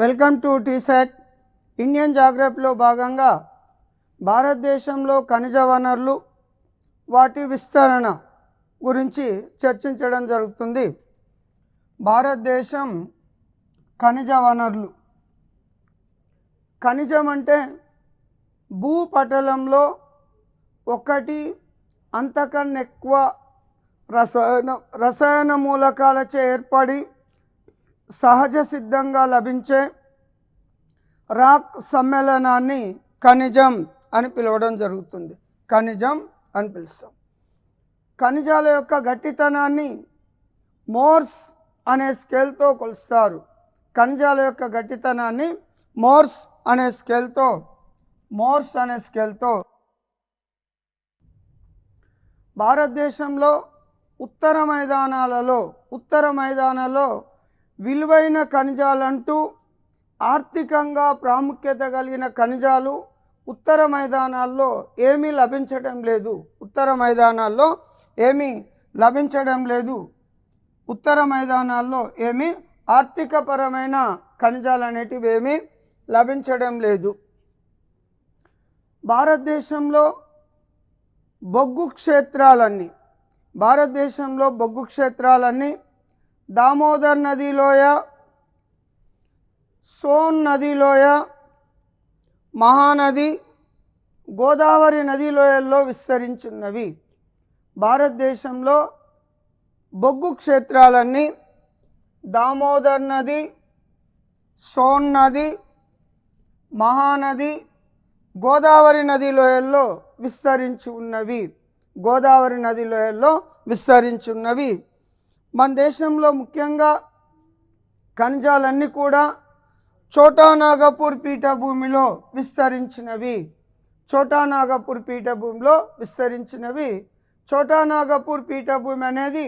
Welcome to TSAT. Indian జాగ్రఫీలో భాగంగా భారతదేశంలో ఖనిజ వనరులు వాటి విస్తరణ గురించి చర్చించడం జరుగుతుంది. భారతదేశం ఖనిజ వనరులు. ఖనిజం అంటే భూపటలంలో ఒకటి అంతకన్నా ఎక్కువ రసాయన మూలకాలచే ఏర్పడి సహజ సిద్ధంగా లభించే రాక్ సమ్మేళనాన్ని ఖనిజం అని పిలవడం జరుగుతుంది. ఖనిజం అని పిలుస్తాం. ఖనిజాల యొక్క గట్టితనాన్ని మోర్స్ అనే స్కేల్తో కొలుస్తారు. ఖనిజాల యొక్క గట్టితనాన్ని మోర్స్ అనే స్కేల్తో భారతదేశంలో ఉత్తర మైదానాలలో విలువైన ఖనిజాలంటూ ఆర్థికంగా ప్రాముఖ్యత కలిగిన ఖనిజాలు ఉత్తర మైదానాల్లో ఏమీ లభించడం లేదు. ఉత్తర మైదానాల్లో ఏమీ ఆర్థికపరమైన ఖనిజాలు అనేటివి ఏమీ లభించడం లేదు. భారతదేశంలో బొగ్గు క్షేత్రాలన్నీ దామోదర్ నదిలోయ, సోన్ నదిలోయ, మహానది, గోదావరి నదిలోయల్లో విస్తరించున్నవి. భారతదేశంలో బొగ్గు క్షేత్రాలన్నీ దామోదర్ నది, సోన్ నది, మహానది, గోదావరి నదిలోయల్లో విస్తరించి ఉన్నవి. మన దేశంలో ముఖ్యంగా ఖనిజాలన్నీ కూడా ఛోటా నాగపూర్ పీఠభూమిలో విస్తరించినవి. ఛోటా నాగపూర్ పీఠభూమి అనేది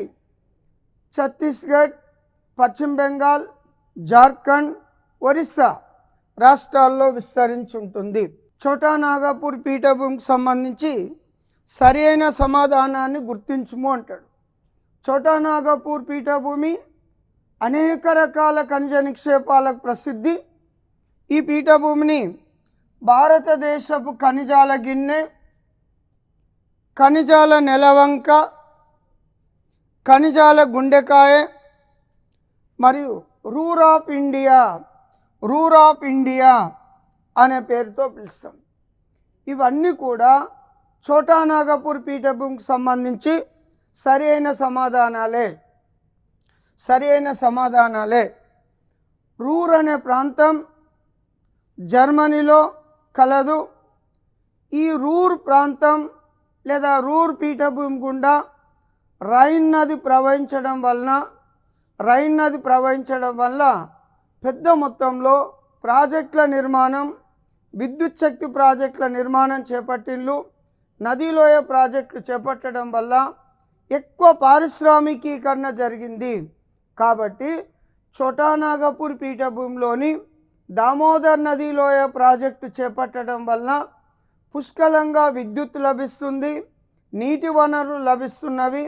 ఛత్తీస్గఢ్, పశ్చిమ బెంగాల్, జార్ఖండ్, ఒరిస్సా రాష్ట్రాల్లో విస్తరించి ఉంటుంది. ఛోటా నాగపూర్ పీఠభూమికి సంబంధించి సరి అయిన సమాధానాన్ని గుర్తించుము అంటాడు. ఛోటా నాగపూర్ పీఠభూమి అనేక రకాల ఖనిజ నిక్షేపాలకు ప్రసిద్ధి. ఈ పీఠభూమిని భారతదేశపు ఖనిజాల గిన్నె, ఖనిజాల నెలవంక, ఖనిజాల గుండెకాయ మరియు రూర్ ఆఫ్ ఇండియా అనే పేరుతో పిలుస్తాం. ఇవన్నీ కూడా ఛోటా నాగపూర్ పీఠభూమికి సంబంధించి సరి అయిన సమాధానాలే. రూర్ అనే ప్రాంతం జర్మనీలో కలదు. ఈ రూర్ ప్రాంతం లేదా రూర్ పీఠభూమి గుండా రైన్ నది ప్రవహించడం వల్ల పెద్ద మొత్తంలో ప్రాజెక్టుల నిర్మాణం, విద్యుత్ శక్తి ప్రాజెక్టుల నిర్మాణం చేపట్టిండ్లు. నదిలోయ ప్రాజెక్టులు చేపట్టడం వల్ల ఎక్కువ పారిశ్రామికీకరణ జరిగింది. కాబట్టి ఛోటా నాగపూర్ పీఠభూమిలోని దామోదర్ నదిలోయ ప్రాజెక్టు చేపట్టడం వల్ల పుష్కలంగా విద్యుత్ లభిస్తుంది, నీటి వనరులు లభిస్తున్నవి,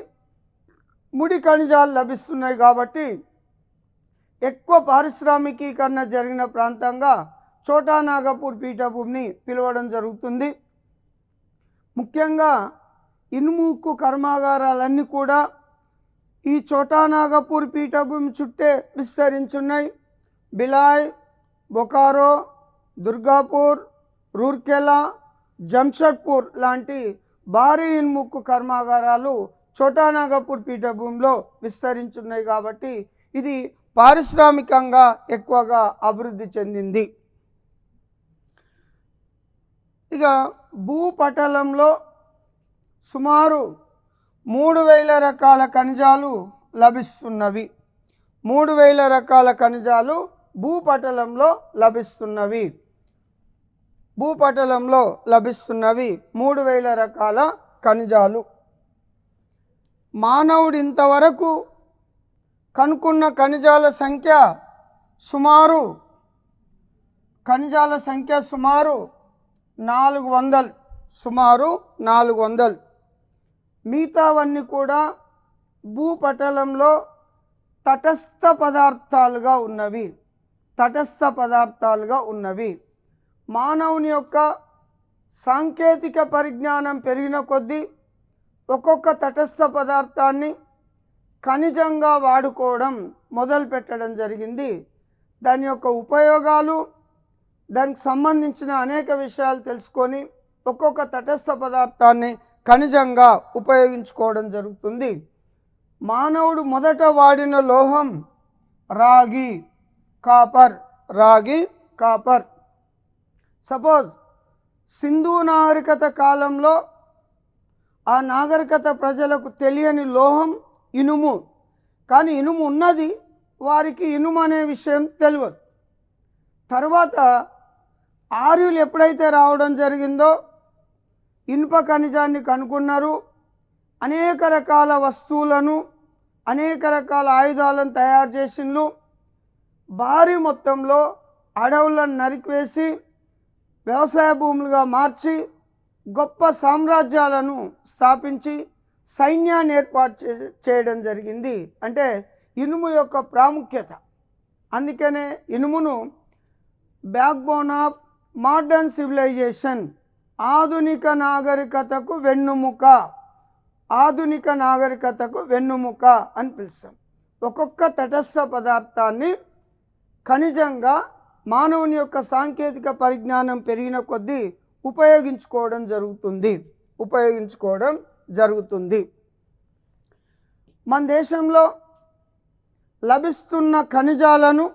ముడి ఖనిజాలు లభిస్తున్నాయి. కాబట్టి ఎక్కువ పారిశ్రామికీకరణ జరిగిన ప్రాంతంగా ఛోటా నాగపూర్ పీఠభూమిని పిలవడం జరుగుతుంది. ముఖ్యంగా ఇనుము ఉక్కు కర్మాగారాలన్నీ కూడా ఈ ఛోటా నాగపూర్ పీఠభూమి చుట్టే విస్తరించున్నాయి. బిలాయ్, బొకారో, దుర్గాపూర్, రూర్కెలా, జంషెడ్పూర్ లాంటి భారీ ఇనుము ఉక్కు కర్మాగారాలు ఛోటా నాగపూర్ పీఠభూమిలో విస్తరించున్నాయి. కాబట్టి ఇది పారిశ్రామికంగా ఎక్కువగా అభివృద్ధి చెందింది. ఇక భూపటలంలో సుమారు 3000 రకాల ఖనిజాలు లభిస్తున్నవి. భూపటలంలో లభిస్తున్నవి 3000 రకాల ఖనిజాలు. మానవుడు ఇంతవరకు కనుక్కున్న ఖనిజాల సంఖ్య సుమారు 400. మిగతావన్నీ కూడా భూపటలంలో తటస్థ పదార్థాలుగా ఉన్నవి. తటస్థ పదార్థాలుగా ఉన్నవి. మానవుని యొక్క సాంకేతిక పరిజ్ఞానం పెరిగిన కొద్దీ ఒక్కొక్క తటస్థ పదార్థాన్ని ఖనిజంగా వాడుకోవడం మొదలు పెట్టడం జరిగింది. దాని యొక్క ఉపయోగాలు, దానికి సంబంధించిన అనేక విషయాలు తెలుసుకొని ఒక్కొక్క తటస్థ పదార్థాన్ని ఖనిజంగా ఉపయోగించుకోవడం జరుగుతుంది. మానవుడు మొదట వాడిన లోహం రాగి, కాపర్. సపోజ్ సింధు నాగరికత కాలంలో ఆ నాగరికత ప్రజలకు తెలియని లోహం ఇనుము. కానీ ఇనుము ఉన్నది, వారికి ఇనుము అనే విషయం తెలియదు. తర్వాత ఆర్యులు ఎప్పుడైతే రావడం జరిగిందో ఇనుప ఖనిజాన్ని కనుక్కున్నారు. అనేక రకాల వస్తువులను, అనేక రకాల ఆయుధాలను తయారు చేసిండ్రు. భారీ మొత్తంలో అడవులను నరికివేసి వ్యవసాయ భూములుగా మార్చి గొప్ప సామ్రాజ్యాలను స్థాపించి సైన్యాన్ని ఏర్పాటు చేయడం జరిగింది. అంటే ఇనుము యొక్క ప్రాముఖ్యత. అందుకనే ఇనుమును బ్యాక్బోన్ ఆఫ్ మోడర్న్ సివిలైజేషన్, ఆధునిక నాగరికతకు వెన్నుముక అని పిలుస్తాం. ఒక్కొక్క తటస్థ పదార్థాన్ని ఖనిజంగా మానవుని యొక్క సాంకేతిక పరిజ్ఞానం పెరిగిన కొద్దీ ఉపయోగించుకోవడం జరుగుతుంది. మన దేశంలో లభిస్తున్న ఖనిజాలను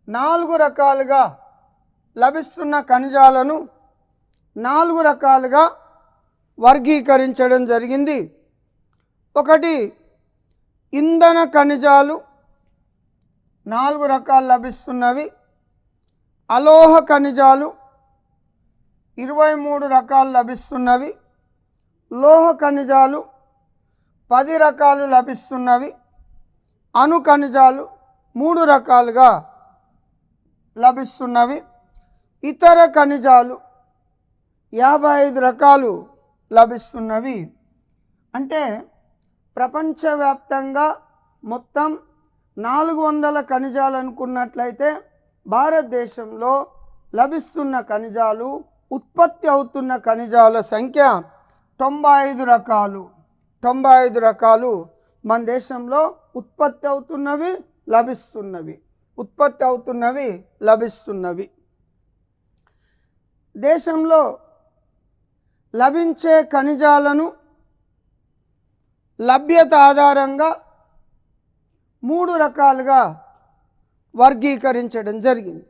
నాలుగు రకాలుగా వర్గీకరించడం జరిగింది. ఒకటి ఇంధన ఖనిజాలు 4 రకాలు లభిస్తున్నవి. అలోహ ఖనిజాలు 23 రకాలు లభిస్తున్నవి. లోహ ఖనిజాలు 10 రకాలు లభిస్తున్నవి. అణు ఖనిజాలు 3 రకాలుగా లభిస్తున్నవి. ఇతర ఖనిజాలు 55 రకాలు లభిస్తున్నవి. అంటే ప్రపంచవ్యాప్తంగా మొత్తం 400 ఖనిజాలు అనుకున్నట్లయితే భారతదేశంలో లభిస్తున్న ఖనిజాలు, ఉత్పత్తి అవుతున్న ఖనిజాల సంఖ్య 95 రకాలు మన దేశంలో ఉత్పత్తి అవుతున్నవి లభిస్తున్నవి. దేశంలో లభించే ఖనిజాలను లభ్యత ఆధారంగా 3 రకాలుగా వర్గీకరించడం జరిగింది.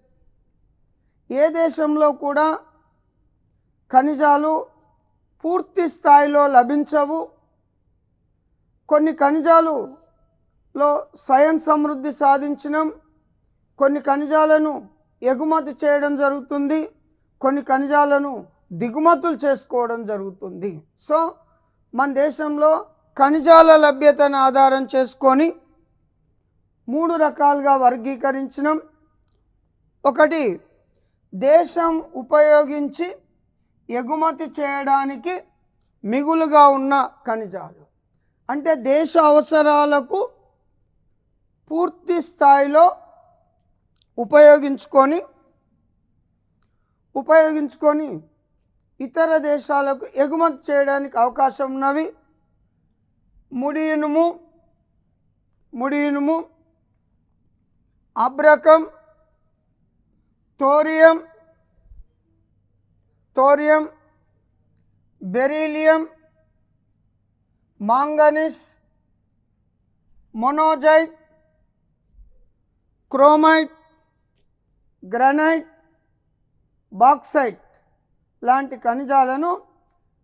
ఏ దేశంలో కూడా ఖనిజాలు పూర్తి స్థాయిలో లభించవు. కొన్ని ఖనిజాలులో స్వయం సమృద్ధి సాధించడం, కొన్ని ఖనిజాలను ఎగుమతి చేయడం జరుగుతుంది, కొన్ని ఖనిజాలను దిగుమతులు చేసుకోవడం జరుగుతుంది. సో మన దేశంలో ఖనిజాల లభ్యతను ఆధారం చేసుకొని 3 రకాలుగా వర్గీకరించడం. ఒకటి దేశం ఉపయోగించి ఎగుమతి చేయడానికి మిగులుగా ఉన్న ఖనిజాలు, అంటే దేశ అవసరాలకు పూర్తి స్థాయిలో ఉపయోగించుకొని ఇతర దేశాలకు ఎగుమతి చేయడానికి అవకాశం ఉన్నవి. ముడి ఇనుము, అబ్రకం, thorium, beryllium, manganese, monazite, chromite, granite, bauxite లాంటి ఖనిజాలను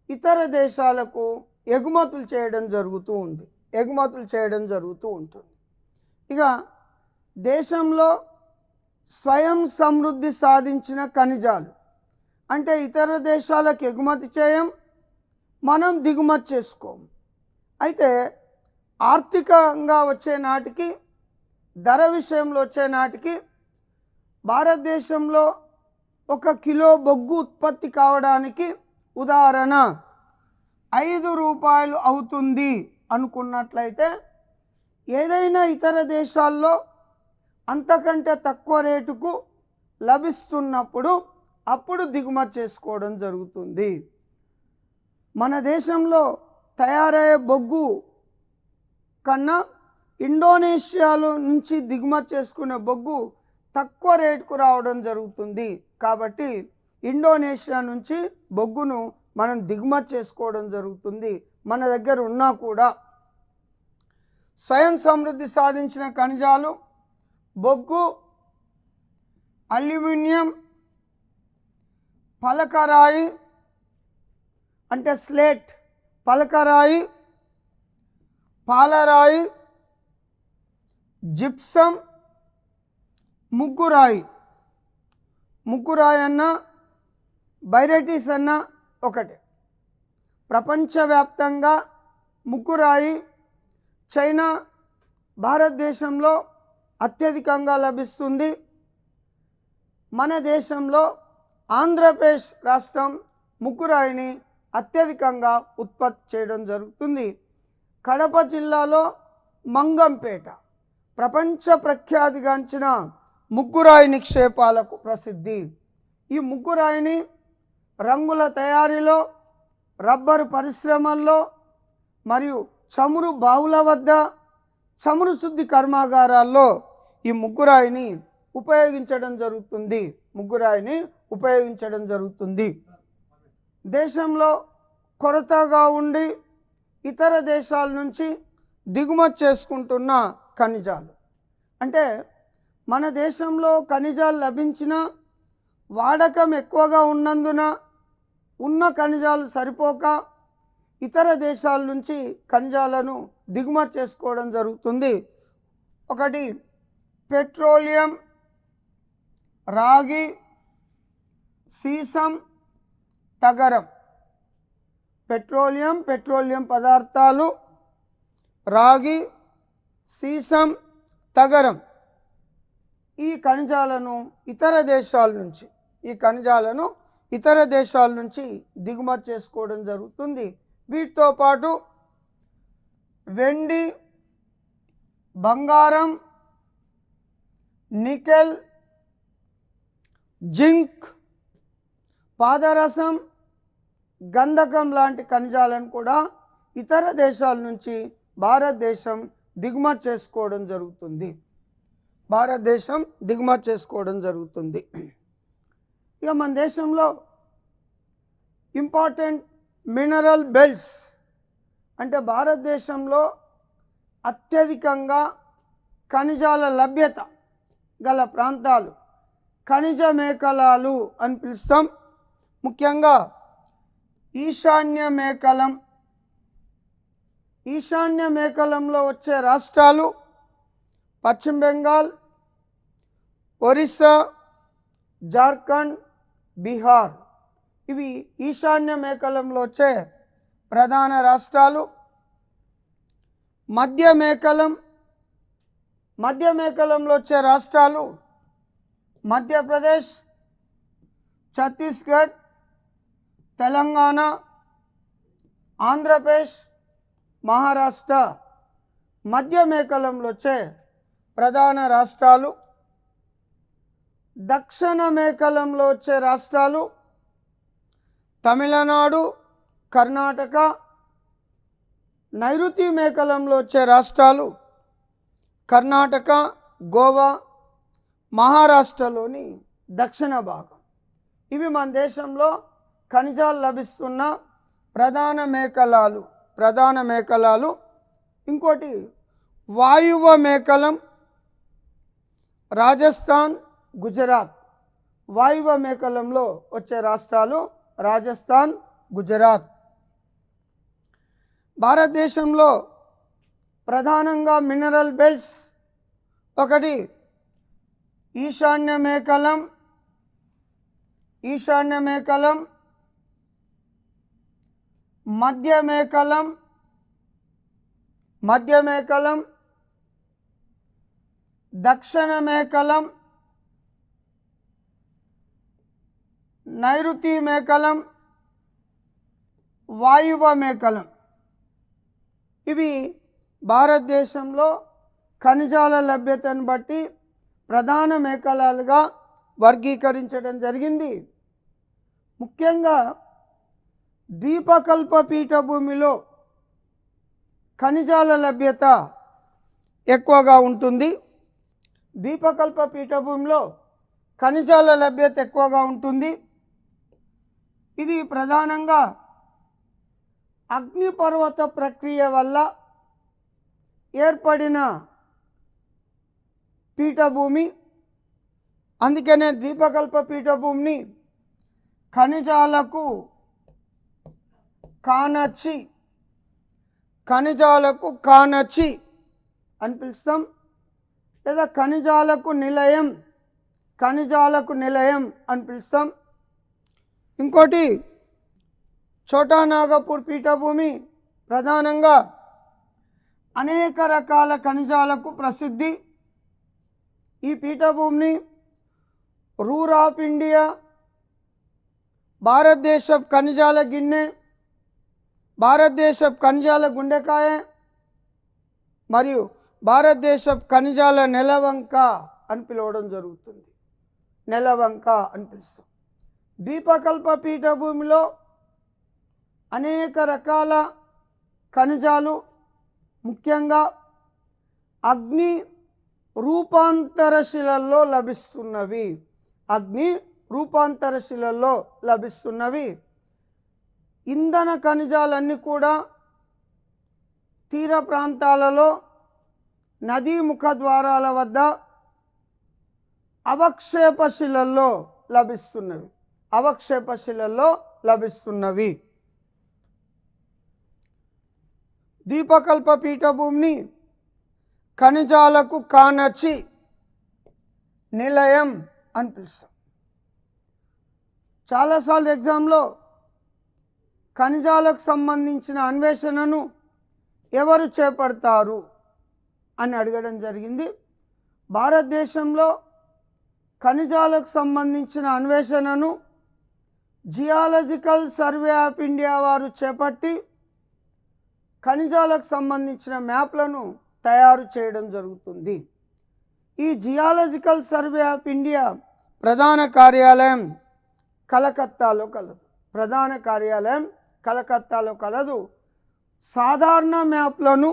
ఇతర దేశాలకు ఎగుమతులు చేయడం జరుగుతూ ఉంటుంది. ఇక దేశంలో స్వయం సమృద్ధి సాధించిన ఖనిజాలు అంటే ఇతర దేశాలకు ఎగుమతి చేయం, మనం దిగుమతి చేసుకోము. అయితే ఆర్థికంగా వచ్చే నాటికి, ధర విషయంలో వచ్చే నాటికి భారతదేశంలో 1 కిలో బొగ్గు ఉత్పత్తి కావడానికి ఉదాహరణ 5 రూపాయలు అవుతుంది అనుకున్నట్లయితే, ఏదైనా ఇతర దేశాల్లో అంతకంటే తక్కువ రేటుకు లభిస్తున్నప్పుడు అప్పుడు దిగుమతి చేసుకోవడం జరుగుతుంది. మన దేశంలో తయారయ్యే బొగ్గు కన్నా ఇండోనేషియాలో నుంచి దిగుమతి చేసుకునే బొగ్గు తక్కువ రేటుకు రావడం జరుగుతుంది. కాబట్టి ఇండోనేషియా నుంచి బొగ్గును మనం దిగుమతి చేసుకోవడం జరుగుతుంది. మన దగ్గర ఉన్నా కూడా స్వయం సమృద్ధి సాధించిన ఖనిజాలు బొగ్గు, అల్యూమినియం, పలకరాయి అంటే స్లేట్, పలకరాయి, పాలరాయి, జిప్సం, ముగ్గురాయి. ముగ్గురాయి అన్న బైరైటీస్ అన్న ఒకటే. ప్రపంచవ్యాప్తంగా ముగ్గురాయి చైనా, భారతదేశంలో అత్యధికంగా లభిస్తుంది. మన దేశంలో ఆంధ్రప్రదేశ్ రాష్ట్రం ముగ్గురాయిని అత్యధికంగా ఉత్పత్తి చేయడం జరుగుతుంది. కడప జిల్లాలో మంగంపేట ప్రపంచ ప్రఖ్యాతిగాంచిన ముగ్గురాయి నిక్షేపాలకు ప్రసిద్ధి. ఈ ముగ్గురాయిని రంగుల తయారీలో, రబ్బరు పరిశ్రమల్లో మరియు చమురు బావుల వద్ద, చమురు శుద్ధి కర్మాగారాల్లో ఈ ముగ్గురాయిని ఉపయోగించడం జరుగుతుంది. దేశంలో కొరతగా ఉండి ఇతర దేశాల నుంచి దిగుమతి చేసుకుంటున్న ఖనిజాలు అంటే మన దేశంలో ఖనిజాలు లభించిన వాడకం ఎక్కువగా ఉన్నందున ఉన్న ఖనిజాలు సరిపోక ఇతర దేశాల నుంచి ఖనిజాలను దిగుమతి చేసుకోవడం జరుగుతుంది. ఒకటి పెట్రోలియం, రాగి, సీసం, తగరం. పెట్రోలియం పదార్థాలు, రాగి, సీసం, తగరం. ఈ ఖనిజాలను ఇతర దేశాల నుంచి దిగుమతి చేసుకోవడం జరుగుతుంది. వీటితో పాటు వెండి, బంగారం, నికెల్, జింక్, పాదరసం, గంధకం లాంటి ఖనిజాలను కూడా ఇతర దేశాల నుంచి భారతదేశం దిగుమతి చేసుకోవడం జరుగుతుంది. ఇక మన దేశంలో ఇంపార్టెంట్ మినరల్ బెల్ట్స్ అంటే భారతదేశంలో అత్యధికంగా ఖనిజాల లభ్యత గల ప్రాంతాలు ఖనిజ మేఖలాలు అని పిలుస్తాం. ముఖ్యంగా ఈశాన్య మేఖలంలో వచ్చే రాష్ట్రాలు పశ్చిమ బెంగాల్, ఒరిస్సా, జార్ఖండ్, బీహార్. ఇవి ఈశాన్య మేఖలంలో వచ్చే ప్రధాన రాష్ట్రాలు. మధ్య మేఖలంలో వచ్చే రాష్ట్రాలు మధ్యప్రదేశ్, ఛత్తీస్గఢ్, తెలంగాణ, ఆంధ్రప్రదేశ్, మహారాష్ట్ర. మధ్య మేఖలంలో వచ్చే ప్రధాన రాష్ట్రాలు. దక్షిణ మేఖలంలో వచ్చే రాష్ట్రాలు తమిళనాడు, కర్ణాటక. నైరుతి మేఖలంలో వచ్చే రాష్ట్రాలు కర్ణాటక, గోవా, మహారాష్ట్రలోని దక్షిణ భాగం. ఇవి మన దేశంలో ఖనిజాలు లభిస్తున్న ప్రధాన మేఖలాలు. ఇంకోటి వాయువ్య మేఖలం రాజస్థాన్, గుజరాత్. వాయువ్య మేఖలంలో వచ్చే రాష్ట్రాలు రాజస్థాన్, గుజరాత్. భారతదేశంలో ప్రధానంగా మినరల్ బెల్ట్స్ ఒకటి ఈశాన్య మేఖలం, మధ్య మేఖలం, దక్షిణ మేఖలం, నైరుతి మేఖలం, వాయువ్య మేఖలం. ఇవి భారతదేశంలో ఖనిజాల లభ్యతను బట్టి ప్రధాన మేఖలాలుగా వర్గీకరించడం జరిగింది. ముఖ్యంగా ద్వీపకల్ప పీఠభూమిలో ఖనిజాల లభ్యత ఎక్కువగా ఉంటుంది. ద్వీపకల్ప పీఠభూమిలో ఖనిజాల లభ్యత ఎక్కువగా ఉంటుంది. ఇది ప్రధానంగా అగ్నిపర్వత ప్రక్రియ వల్ల ఏర్పడిన పీఠభూమి. అందుకనే ద్వీపకల్ప పీఠభూమిని ఖనిజాలకు కానచి అని పిలుస్తాం, లేదా ఖనిజాలకు నిలయం అని పిలుస్తాం. ఇంకోటి ఛోటా నాగపూర్ పీఠభూమి ప్రధానంగా అనేక రకాల ఖనిజాలకు ప్రసిద్ధి. ఈ పీఠభూమిని రూర్ ఆఫ్ ఇండియా, భారతదేశపు ఖనిజాల గిన్నె, భారతదేశపు ఖనిజాల గుండెకాయ మరియు భారతదేశపు ఖనిజాల నెలవంక అని పిలవడం జరుగుతుంది. నెలవంక అని పిలుస్తాం. ద్వీపకల్ప పీఠభూమిలో అనేక రకాల ఖనిజాలు, ముఖ్యంగా అగ్ని రూపాంతర శిలల్లో లభిస్తున్నవి. ఇంధన ఖనిజాలన్నీ కూడా తీర ప్రాంతాలలో, నదీ ముఖద్వారాల వద్ద అవక్షేప శిలల్లో లభిస్తున్నవి. ద్వీపకల్ప పీఠభూమిని ఖనిజాలకు కానచి నిలయం అని పిలుస్తాం. చాలాసార్లు ఎగ్జామ్లో ఖనిజాలకు సంబంధించిన అన్వేషణను ఎవరు చేపడతారు అని అడగడం జరిగింది. భారతదేశంలో ఖనిజాలకు సంబంధించిన అన్వేషణను జియాలజికల్ సర్వే ఆఫ్ ఇండియా వారు చేపట్టి ఖనిజాలకు సంబంధించిన మ్యాప్లను తయారు చేయడం జరుగుతుంది. ఈ జియాలజికల్ సర్వే ఆఫ్ ఇండియా ప్రధాన కార్యాలయం కలకత్తాలో కలదు. సాధారణ మ్యాప్లను,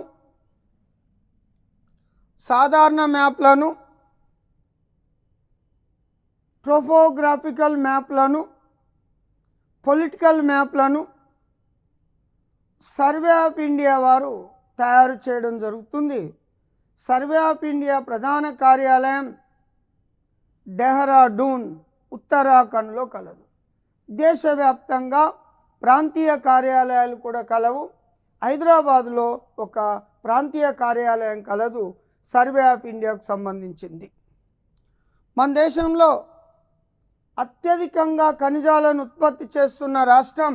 ట్రోపోగ్రాఫికల్ మ్యాప్లను, పొలిటికల్ మ్యాప్లను సర్వే ఆఫ్ ఇండియా వారు తయారు చేయడం జరుగుతుంది. సర్వే ఆఫ్ ఇండియా ప్రధాన కార్యాలయం డెహ్రాడూన్, ఉత్తరాఖండ్లో కలదు. దేశవ్యాప్తంగా ప్రాంతీయ కార్యాలయాలు కూడా కలవు. హైదరాబాదులో ఒక ప్రాంతీయ కార్యాలయం కలదు, సర్వే ఆఫ్ ఇండియాకు సంబంధించింది. మన దేశంలో అత్యధికంగా ఖనిజాలను ఉత్పత్తి చేస్తున్న రాష్ట్రం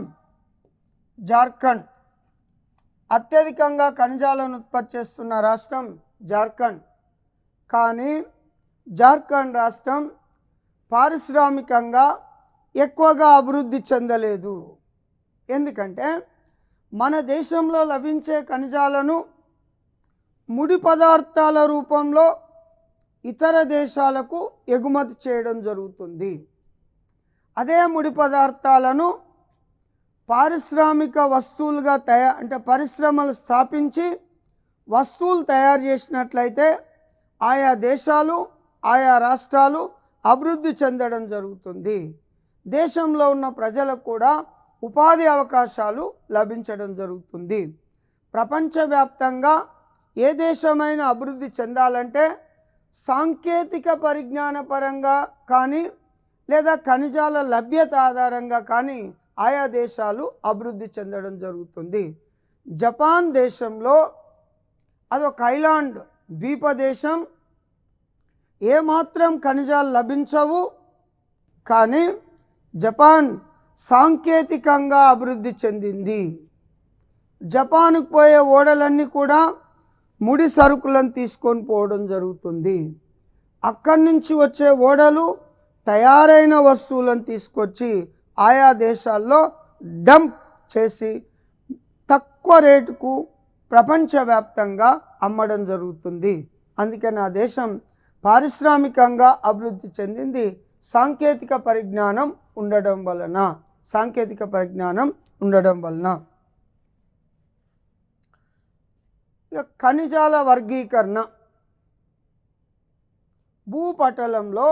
జార్ఖండ్. కానీ జార్ఖండ్ రాష్ట్రం పారిశ్రామికంగా ఎక్కువగా అభివృద్ధి చెందలేదు. ఎందుకంటే మన దేశంలో లభించే ఖనిజాలను ముడి పదార్థాల రూపంలో ఇతర దేశాలకు ఎగుమతి చేయడం జరుగుతుంది. అదే ముడి పదార్థాలను పారిశ్రామిక వస్తువులుగా పరిశ్రమలు స్థాపించి వస్తువులు తయారు చేసినట్లయితే ఆయా దేశాలు, ఆయా రాష్ట్రాలు అభివృద్ధి చెందడం జరుగుతుంది. దేశంలో ఉన్న ప్రజలకు కూడా ఉపాధి అవకాశాలు లభించడం జరుగుతుంది. ప్రపంచవ్యాప్తంగా ఏ దేశమైనా అభివృద్ధి చెందాలంటే సాంకేతిక పరిజ్ఞాన పరంగా కానీ లేదా ఖనిజాల లభ్యత ఆధారంగా కానీ ఆయా దేశాలు అభివృద్ధి చెందడం జరుగుతుంది. జపాన్ దేశంలో అదొక ఐలాండ్ ద్వీపదేశం, ఏమాత్రం ఖనిజాలు లభించవు. కానీ జపాన్ సాంకేతికంగా అభివృద్ధి చెందింది. జపాన్కు పోయే ఓడలన్నీ కూడా ముడి సరుకులను తీసుకొని పోవడం జరుగుతుంది. అక్కడి నుంచి వచ్చే ఓడలు తయారైన వస్తువులను తీసుకొచ్చి ఆయా దేశాల్లో డంప్ చేసి తక్కువ రేటుకు ప్రపంచవ్యాప్తంగా అమ్మడం జరుగుతుంది. అందుకని ఆ దేశం పారిశ్రామికంగా అభివృద్ధి చెందింది సాంకేతిక పరిజ్ఞానం ఉండడం వలన. సాంకేతిక పరిజ్ఞానం ఉండడం వలన. ఖనిజాల వర్గీకరణ. భూపటలంలో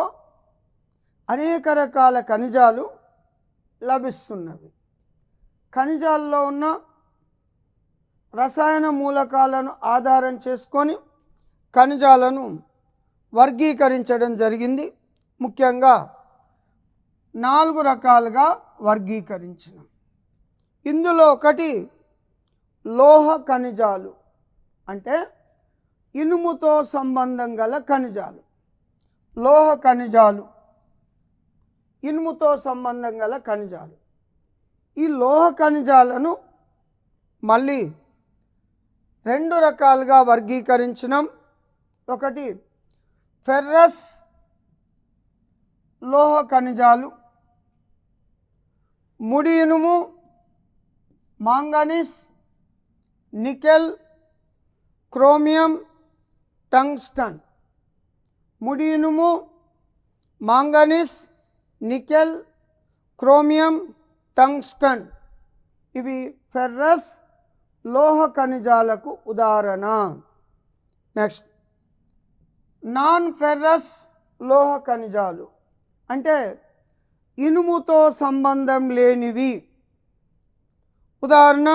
అనేక రకాల ఖనిజాలు లభిస్తున్నవి. ఖనిజాల్లో ఉన్న రసాయన మూలకాలను ఆధారం చేసుకొని ఖనిజాలను వర్గీకరించడం జరిగింది. ముఖ్యంగా 4 రకాలుగా వర్గీకరించినాం. ఇందులో ఒకటి లోహ ఖనిజాలు, అంటే ఇనుముతో సంబంధం గల ఖనిజాలు. లోహ ఖనిజాలు, ఇనుముతో సంబంధం గల ఖనిజాలు. ఈ లోహ ఖనిజాలను మళ్ళీ 2 రకాలుగా వర్గీకరించినాం. ఒకటి ఫెర్రస్ లోహ ఖనిజాలు, ముడి ఇనుము, మాంగనీస్, నికెల్, క్రోమియం, టంగ్స్టన్. ముడి ఇనుము, మాంగనీస్, నికెల్, క్రోమియం, టంగ్స్టన్ ఇవి ఫెర్రస్ లోహ ఖనిజాలకు ఉదాహరణ. నెక్స్ట్ నాన్ ఫెర్రస్ లోహ ఖనిజాలు, అంటే ఇనుముతో సంబంధం లేనివి. ఉదాహరణ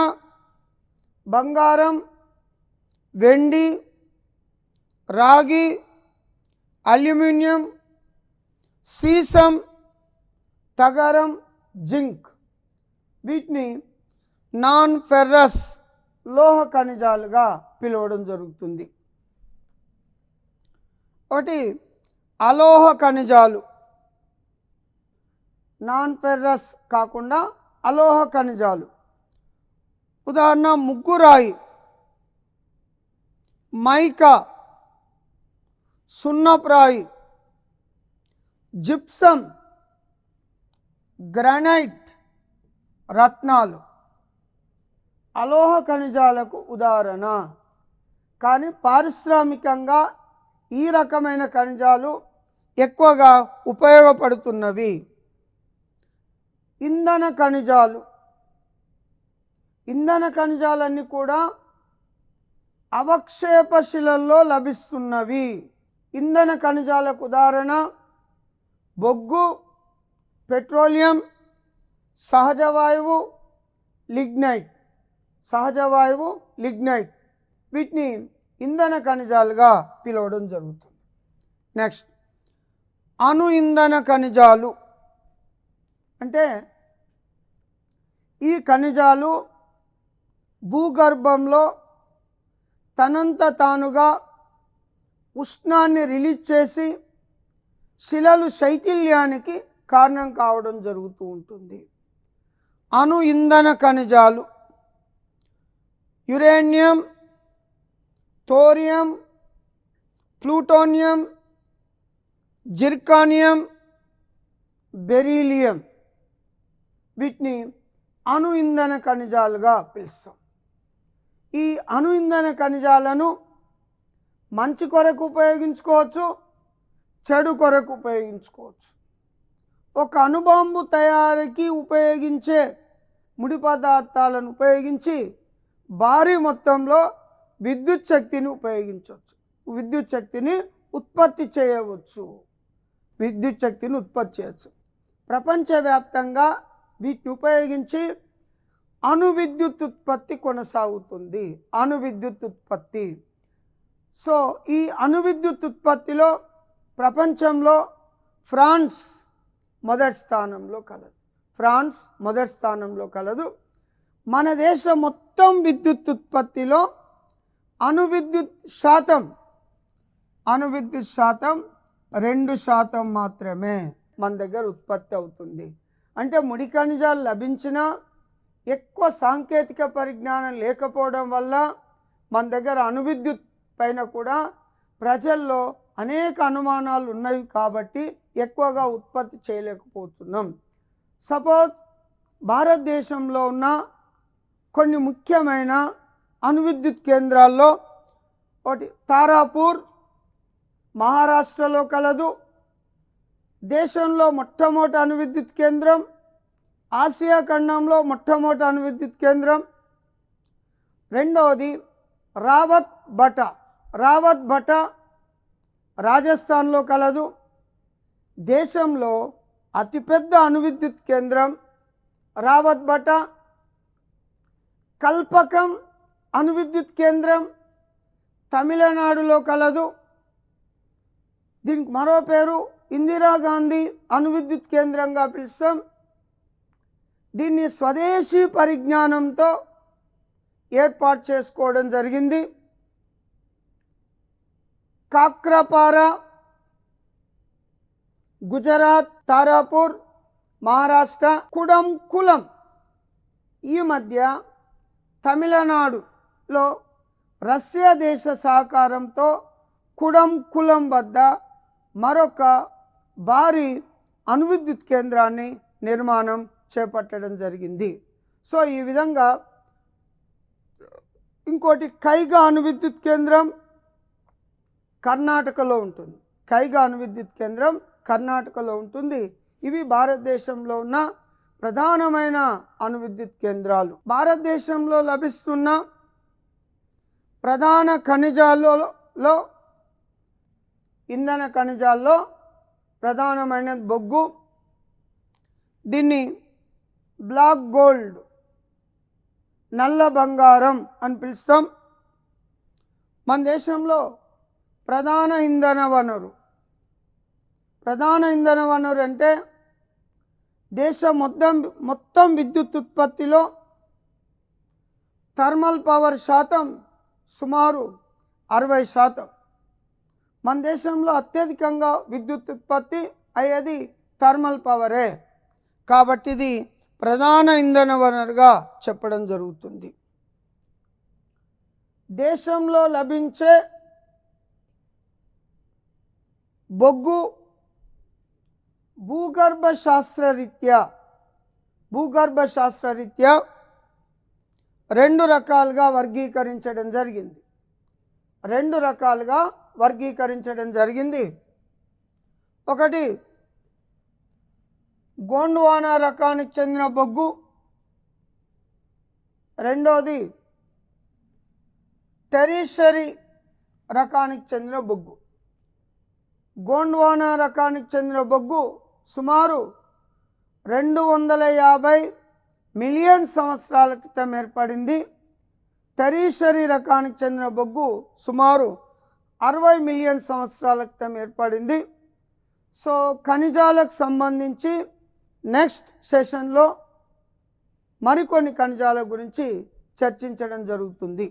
బంగారం, వెండి, రాగి, అల్యూమినియం, సీసం, తగరం, జింక్. వీటిని నాన్ ఫెర్రస్ లోహ ఖనిజాలుగా పిలవడం జరుగుతుంది. ఒకటి అలోహ ఖనిజాలు, నాన్ ఫెర్రస్ కాకుండా అలోహ ఖనిజాలు. ఉదాహరణ ముగ్గురాయి, మైకా, సున్నప్రాయి, జిప్సం, గ్రానైట్, రత్నాలు అలోహ ఖనిజాలకు ఉదాహరణ. కానీ పారిశ్రామికంగా ఈ రకమైన ఖనిజాలు ఎక్కువగా ఉపయోగపడుతున్నవి. ఇంధన ఖనిజాలు. ఇంధన ఖనిజాలన్నీ కూడా అవక్షేప శిలల్లో లభిస్తున్నవి. ఇంధన ఖనిజాలకు ఉదాహరణ బొగ్గు, పెట్రోలియం, సహజ వాయువు, లిగ్నైట్. సహజ వాయువు, లిగ్నైట్ వీటిని ఇంధన ఖనిజాలుగా పిలవడం జరుగుతుంది. నెక్స్ట్ అణు ఇంధన ఖనిజాలు, అంటే ఈ ఖనిజాలు భూగర్భంలో తనంత తానుగా ఉష్ణాన్ని రిలీజ్ చేసి శిలలు శైథిల్యానికి కారణం కావడం జరుగుతూ ఉంటుంది. అణు ఇంధన ఖనిజాలు యురేనియం, థోరియం, ప్లూటోనియం, జిర్కానియం, బెరీలియం వీటిని అణు ఇంధన ఖనిజాలుగా పిలుస్తాం. ఈ అణు ఇంధన ఖనిజాలను మంచి కొరకు ఉపయోగించుకోవచ్చు, చెడు కొరకు ఉపయోగించుకోవచ్చు. ఒక అణుబాంబు తయారీకి ఉపయోగించే ముడి పదార్థాలను ఉపయోగించి భారీ మొత్తంలో విద్యుత్ శక్తిని ఉపయోగించవచ్చు, విద్యుత్ శక్తిని ఉత్పత్తి చేయవచ్చు, విద్యుత్ శక్తిని ఉత్పత్తి చేయవచ్చు. ప్రపంచవ్యాప్తంగా వీటిని ఉపయోగించి అణు విద్యుత్ ఉత్పత్తి కొనసాగుతుంది. అణు విద్యుత్ ఉత్పత్తి. సో ఈ అణు విద్యుత్ ఉత్పత్తిలో ప్రపంచంలో ఫ్రాన్స్ మొదటి స్థానంలో కలదు. ఫ్రాన్స్ మొదటి స్థానంలో కలదు. మన దేశం మొత్తం విద్యుత్ ఉత్పత్తిలో అణు విద్యుత్ శాతం 2% మాత్రమే మన దగ్గర ఉత్పత్తి అవుతుంది. అంటే ముడి ఖనిజాలు లభించినా ఎక్కువ సాంకేతిక పరిజ్ఞానం లేకపోవడం వల్ల మన దగ్గర అణు విద్యుత్ పైన కూడా ప్రజల్లో అనేక అనుమానాలు ఉన్నాయి. కాబట్టి ఎక్కువగా ఉత్పత్తి చేయలేకపోతున్నాం. సపోజ్ భారతదేశంలో ఉన్న కొన్ని ముఖ్యమైన అణు విద్యుత్ కేంద్రాల్లో ఒకటి తారాపూర్, మహారాష్ట్రలో కలదు. దేశంలో మొట్టమొదటి అణువిద్యుత్ కేంద్రం, ఆసియా ఖండంలో మొట్టమొదటి అణువిద్యుత్ కేంద్రం. రెండవది రావత్ భట రాజస్థాన్లో కలదు. దేశంలో అతిపెద్ద అణువిద్యుత్ కేంద్రం రావత్ భట. కల్పకం అణువిద్యుత్ కేంద్రం తమిళనాడులో కలదు. దీనికి మరో పేరు ఇందిరాగాంధీ అణువిద్యుత్ కేంద్రంగా పిలుస్తాం. దీన్ని స్వదేశీ పరిజ్ఞానంతో ఏర్పాటు చేసుకోవడం జరిగింది. కాక్రపారా గుజరాత్, తారాపూర్ మహారాష్ట్ర, కుడంకులం ఈ మధ్య తమిళనాడులో రష్యా దేశ సహకారంతో కుడంకులం వద్ద మరొక భారీ అణువిద్యుత్ కేంద్రాన్ని నిర్మాణం చేపట్టడం జరిగింది. సో ఈ విధంగా ఇంకోటి కైగా అణువిద్యుత్ కేంద్రం కర్ణాటకలో ఉంటుంది. కైగా అణువిద్యుత్ కేంద్రం కర్ణాటకలో ఉంటుంది. ఇవి భారతదేశంలో ఉన్న ప్రధానమైన అణువిద్యుత్ కేంద్రాలు. భారతదేశంలో లభిస్తున్న ప్రధాన ఖనిజాలలో ఇంధన ఖనిజాల్లో ప్రధానమైన బొగ్గు. దీన్ని బ్లాక్ గోల్డ్, నల్ల బంగారం అని పిలుస్తాం. మన దేశంలో ప్రధాన ఇంధన వనరు అంటే దేశం మొత్తం విద్యుత్ ఉత్పత్తిలో థర్మల్ పవర్ శాతం సుమారు 60%. మన దేశంలో అత్యధికంగా విద్యుత్ ఉత్పత్తి అయ్యేది థర్మల్ పవరే. కాబట్టి ఇది ప్రధాన ఇంధన వనరుగా చెప్పడం జరుగుతుంది. దేశంలో లభించే బొగ్గు భూగర్భ శాస్త్రరీత్యా రెండు రకాలుగా వర్గీకరించడం జరిగింది. ఒకటి గోండ్వానా రకానికి చెందిన బొగ్గు, రెండోది టెరిషరీ రకానికి చెందిన బొగ్గు. గోండ్వానా రకానికి చెందిన బొగ్గు సుమారు 250 మిలియన్ సంవత్సరాల క్రితం ఏర్పడింది. టెరిషరీ రకానికి చెందిన బొగ్గు సుమారు 60 మిలియన్ సంవత్సరాల క్రితం ఏర్పడింది. సో ఖనిజాలకు సంబంధించి నెక్స్ట్ సెషన్లో మరికొన్ని ఖనిజాల గురించి చర్చించడం జరుగుతుంది.